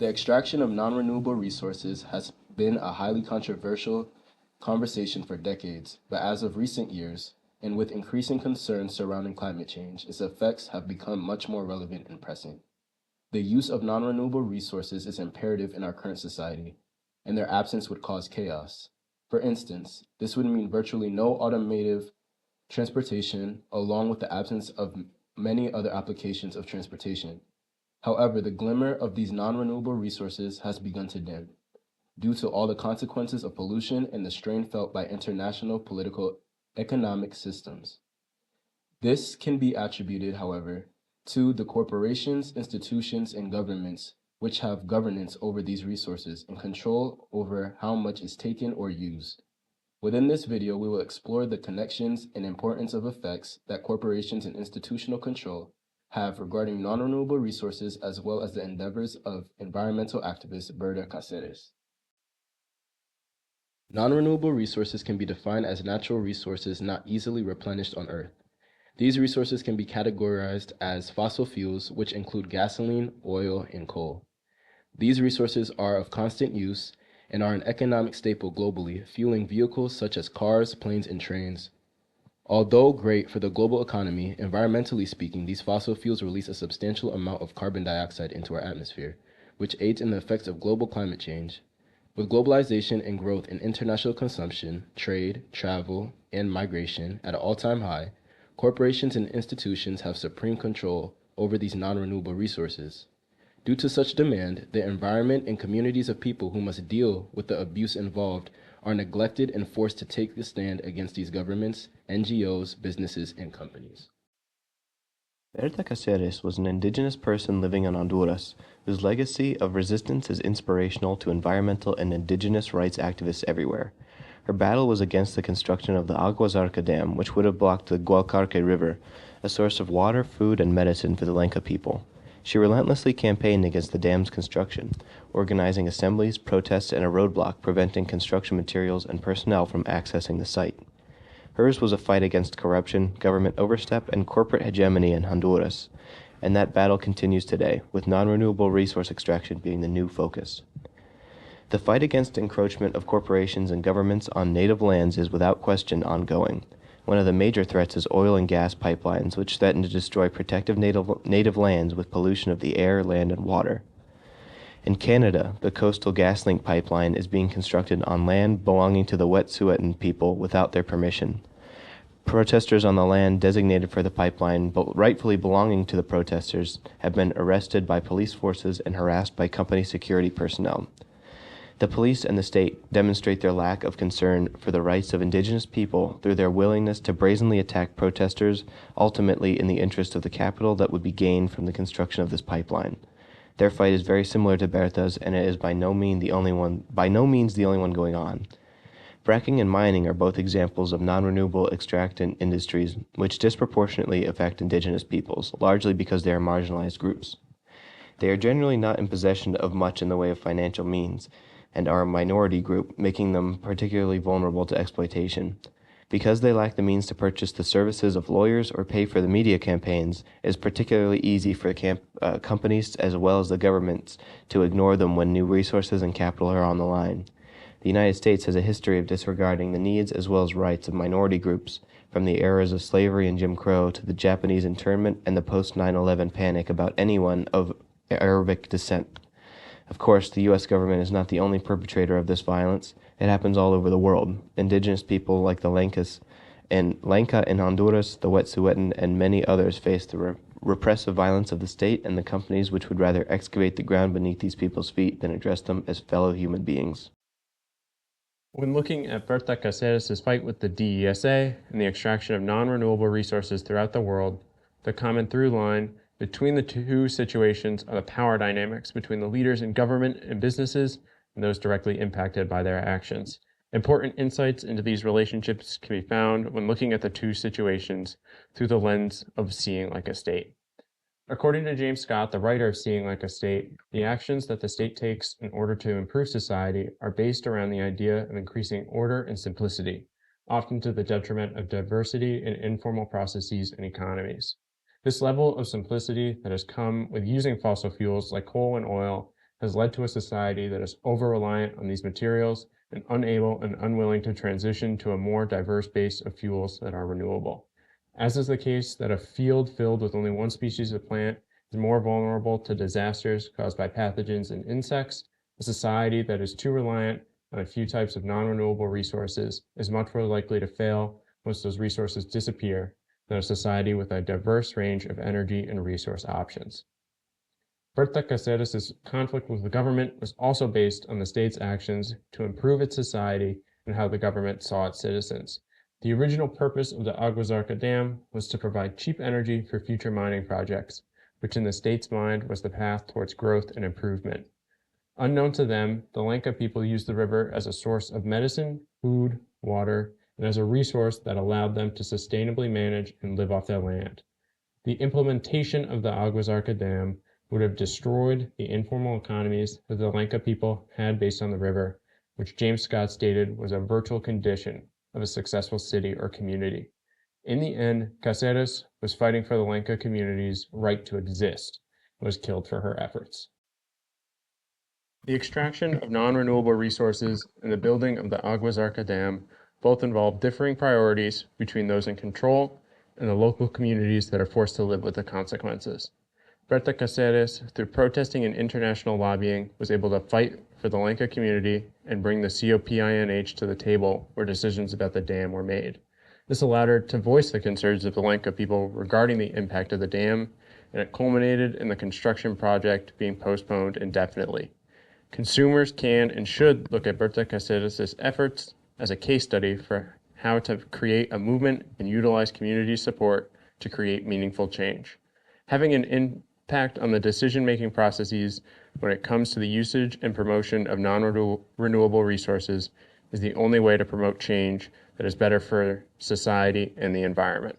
The extraction of non-renewable resources has been a highly controversial conversation for decades, but as of recent years, and with increasing concerns surrounding climate change, its effects have become much more relevant and pressing. The use of non-renewable resources is imperative in our current society, and their absence would cause chaos. For instance, this would mean virtually no automotive transportation, along with the absence of many other applications of transportation. However, the glimmer of these non-renewable resources has begun to dim, due to all the consequences of pollution and the strain felt by international political economic systems. This can be attributed, however, to the corporations, institutions, and governments which have governance over these resources and control over how much is taken or used. Within this video, we will explore the connections and importance of effects that corporations and institutional control have regarding non-renewable resources, as well as the endeavors of environmental activist Berta Caceres. Non-renewable resources can be defined as natural resources not easily replenished on Earth. These resources can be categorized as fossil fuels, which include gasoline, oil, and coal. These resources are of constant use and are an economic staple globally, fueling vehicles such as cars, planes, and trains. Although great for the global economy, environmentally speaking, these fossil fuels release a substantial amount of carbon dioxide into our atmosphere, which aids in the effects of global climate change. With globalization and growth in international consumption, trade, travel, and migration at an all-time high, corporations and institutions have supreme control over these non-renewable resources. Due to such demand, the environment and communities of people who must deal with the abuse involved are neglected and forced to take the stand against these governments, NGOs, businesses, and companies. Berta Caceres was an indigenous person living in Honduras, whose legacy of resistance is inspirational to environmental and indigenous rights activists everywhere. Her battle was against the construction of the Agua Zarca Dam, which would have blocked the Gualcarque River, a source of water, food, and medicine for the Lenca people. She relentlessly campaigned against the dam's construction, organizing assemblies, protests, and a roadblock preventing construction materials and personnel from accessing the site. Hers was a fight against corruption, government overstep, and corporate hegemony in Honduras, and that battle continues today, with non-renewable resource extraction being the new focus. The fight against encroachment of corporations and governments on native lands is without question ongoing. One of the major threats is oil and gas pipelines, which threaten to destroy protective native lands with pollution of the air, land, and water. In Canada, the Coastal GasLink pipeline is being constructed on land belonging to the Wet'suwet'en people without their permission. Protesters on the land designated for the pipeline, but rightfully belonging to the protesters, have been arrested by police forces and harassed by company security personnel. The police and the state demonstrate their lack of concern for the rights of indigenous people through their willingness to brazenly attack protesters, ultimately in the interest of the capital that would be gained from the construction of this pipeline. Their fight is very similar to Berta's, and it is by no means the only one going on. Fracking and mining are both examples of non-renewable extractant industries which disproportionately affect indigenous peoples, largely because they are marginalized groups. They are generally not in possession of much in the way of financial means, and are a minority group, making them particularly vulnerable to exploitation. Because they lack the means to purchase the services of lawyers or pay for the media campaigns, it is particularly easy for companies as well as the governments to ignore them when new resources and capital are on the line. The United States has a history of disregarding the needs as well as rights of minority groups, from the eras of slavery and Jim Crow to the Japanese internment and the post-9/11 panic about anyone of Arabic descent. Of course, the U.S. government is not the only perpetrator of this violence. It happens all over the world. Indigenous people like the Lenca in Honduras, the Wet'suwet'en, and many others face the repressive violence of the state and the companies which would rather excavate the ground beneath these people's feet than address them as fellow human beings. When looking at Berta Caceres' fight with the DESA and the extraction of non-renewable resources throughout the world, the common through line between the two situations are the power dynamics between the leaders in government and businesses and those directly impacted by their actions. Important insights into these relationships can be found when looking at the two situations through the lens of Seeing Like a State. According to James Scott, the writer of Seeing Like a State, the actions that the state takes in order to improve society are based around the idea of increasing order and simplicity, often to the detriment of diversity in informal processes and economies. This level of simplicity that has come with using fossil fuels like coal and oil has led to a society that is over-reliant on these materials and unable and unwilling to transition to a more diverse base of fuels that are renewable. As is the case that a field filled with only one species of plant is more vulnerable to disasters caused by pathogens and insects, a society that is too reliant on a few types of non-renewable resources is much more likely to fail once those resources disappear than a society with a diverse range of energy and resource options. Berta Caceres' conflict with the government was also based on the state's actions to improve its society and how the government saw its citizens. The original purpose of the Aguasarca Dam was to provide cheap energy for future mining projects, which in the state's mind was the path towards growth and improvement. Unknown to them, the Lenca people used the river as a source of medicine, food, water, and as a resource that allowed them to sustainably manage and live off their land. The implementation of the Aguasarca Dam would have destroyed the informal economies that the Lenca people had based on the river, which James Scott stated was a virtual condition of a successful city or community. In the end, Caceres was fighting for the Lenca community's right to exist and was killed for her efforts. The extraction of non-renewable resources and the building of the Aguasarca Dam both involve differing priorities between those in control and the local communities that are forced to live with the consequences. Berta Caceres, through protesting and international lobbying, was able to fight for the Lenca community and bring the COPINH to the table where decisions about the dam were made. This allowed her to voice the concerns of the Lenca people regarding the impact of the dam, and it culminated in the construction project being postponed indefinitely. Consumers can and should look at Berta Caceres' efforts as a case study for how to create a movement and utilize community support to create meaningful change. Having an impact on the decision-making processes when it comes to the usage and promotion of non-renewable resources is the only way to promote change that is better for society and the environment.